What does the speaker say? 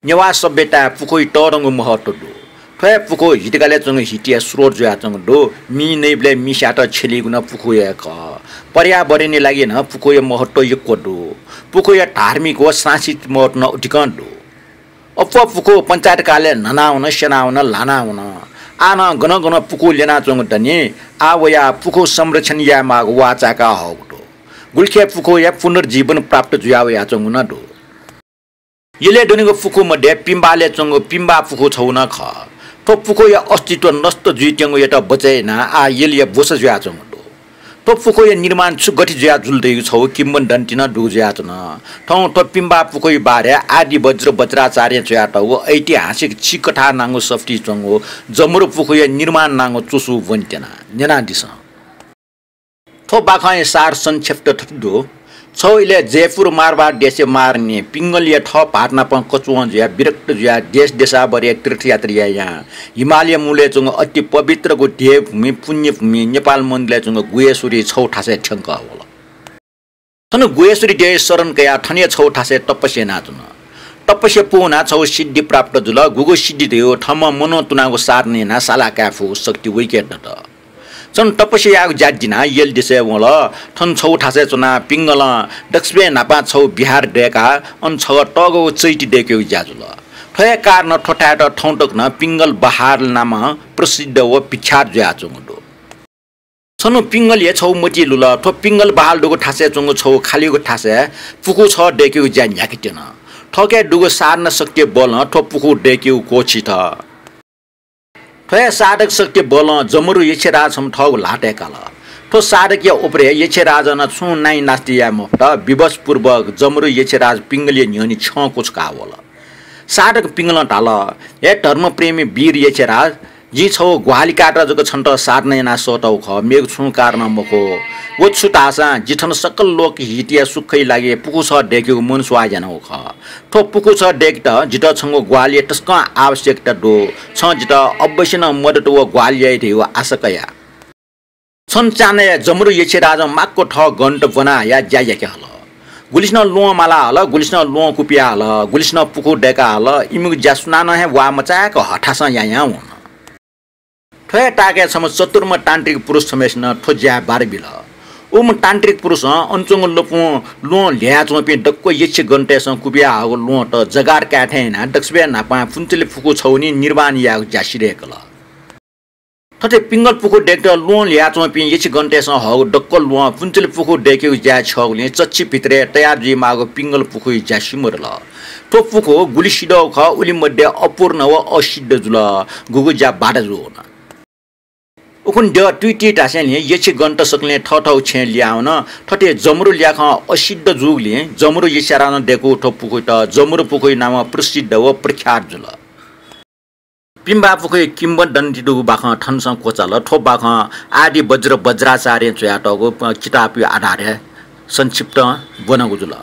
नेवा सभ्यता पुखोइ टरंग महत्व दो ठे पुखो हिटगाले चंग हिटिया स्रोत जोया चंग दो मी नैबले मी साट छेलिगुना पुखोय क पर्यावरणले लागि न पुखोय महत्व यको दो पुखोय धार्मिक व सांस्कृतिक महत्व न उठिकन दो अप पुखो पंचायत काले ननाउन सेनाउन लानाउन आन गन गन पुखो लेना चंग दने आवया पुखो संरक्षण या माग वाचाका हौदो गुल्खे पुखो या पुनर्जीवन प्राप्त जुयाव या चंग न दो यले दोनीको पुखो मध्ये पिम्बाले चंग पिम्बा पुखो छौन ख तो पुखो या अस्तित्व नष्ट जुइटेंगो यता बचेना आ यले बोस जुया चंग दो तो पुखो या निर्माण छु गठि जुया जुल्दै छौ किम्बन दन्टिन दु जुया चन ठौ तो पिम्बा पुखो बारे आदि वज्र वज्राचार्य जुया त ऐतिहासिक चिकठा नांगो सफ्टी चंगो जमरो पुखो या निर्माण नांगो चुसु वन्टेना नेना दिस थो बाखाय सार संक्षिप्त थदो छौले जयपुर मारवाड देशे मार्ने पिंगलिया ठ पाटना प कचुवा जुया विरक्त जुया देश देशाभरि तीर्थयात्रीया यहाँ हिमालय मूले चंग अति पवित्र को देवभूमि पुण्य भूमि नेपाल मन्दिरले चंग गुएश्वरी छौ ठासे ठंक होला थन गुएश्वरी दे शरण कया ठने छौ ठासे तपस्या नाचन तपस्या पुना छौ सिद्धि प्राप्त जुल गुगु सिद्धि देयो ठम मनो तुनाको सारने ना साला काफु शक्ति विकेट त चन तपस्या जादिना यल दिसे वला ठन छौ ठासे चना पिंगल दक्षबे नापा छौ बिहार डेका अन छ टगो चैटी डेक्यो जाजुल ठय कारण ठठाट ठौटक न पिंगल बहार नाम प्रसिद्ध व विख्यात ज्या चंगडो छनु पिंगल ये छौ मटी लुल ठो पिंगल बहाल डुगो ठासे चंगो छौ खालीको ठासे पुकु छ डेक्यो ज्या न्याकिटेन ठके डुगो सार्न सक्य बल ठो पुकु डेक्यो कोछि त ठय साधक शक्ति बल जमरु यछे राजम ठौ लाटेकाल ठो साधक या उपरे यछे राजन छु नाइ नास्तिया मुक्त विवश पूर्वक जमरु यछे राज पिंगलिय न्यनि छ कुछ कावल साधक पिंगल टाल ए धर्म प्रेमी वीर यछे राज जी छौ ग्वालिकाट जग छन्त सार्ने ना सोतौ ख मेग छु कारण मको वो छुटासा जिठन सकल लोक हितिया सुखै लागे पुकु छ डेक्यो मन स्वाजन हो ख ठो पुकु छ डेक्ट जिट छंगो ग्वालिय तस्क आवश्यकता दो छ जिट अवश्य न मदत व ग्वालिय थियो आशकया छन चाने जमरु यछे राज माक्को ठ गन्ट बना या ज्याया के हल गुलिस्न लो माला हल गुलिस्न लो कुपिया हल गुलिस्न पुकु डेका हल इमु जसना न हे वा मचाक हठासा या हुन ठय टाके सम चतुर्म तान्त्रिक पुरुष समेसन ठोज्या बारबिल उम तान्त्रिक पुरुष अञ्चुङ लोपु लो ल्या चोपि डक्को यछ गन्टेस कुपिया हो लो त जगार काठेना दक्षबे नापा फुन्चले फुकु छौनी निर्वाण या जासिरेकल ठटे पिंगल पुकु डेक्ट लो ल्या चोपि यछ गन्टेस हो डक्को लो फुन्चले फुकु डेक्यो ज्या छौले चच्ची भित्रे तयार जी मागो पिंगल पुकु जासिमरल तो पुकु गुलिसिडो ख उली मध्ये अपूर्ण व असिद्ध जुल गुगु जा बाडा जुन उकुन द ट्विटी टासेले यछि गन्ट सक्ने ठठौ छे ल्याउन ठटे जमरु ल्याख असिद्ध जुगले जमरु यसारान डेको ठपुखु त जमरु पुखु नाम प्रसिद्ध व प्रख्यात जुल पिम्बा पुखु किम्बदन्ती दु बाख ठनस कोचाल ठो बाख आदि वज्र वज्राचार्य च्याटको किताब आधार संक्षिप्त बनगु जुल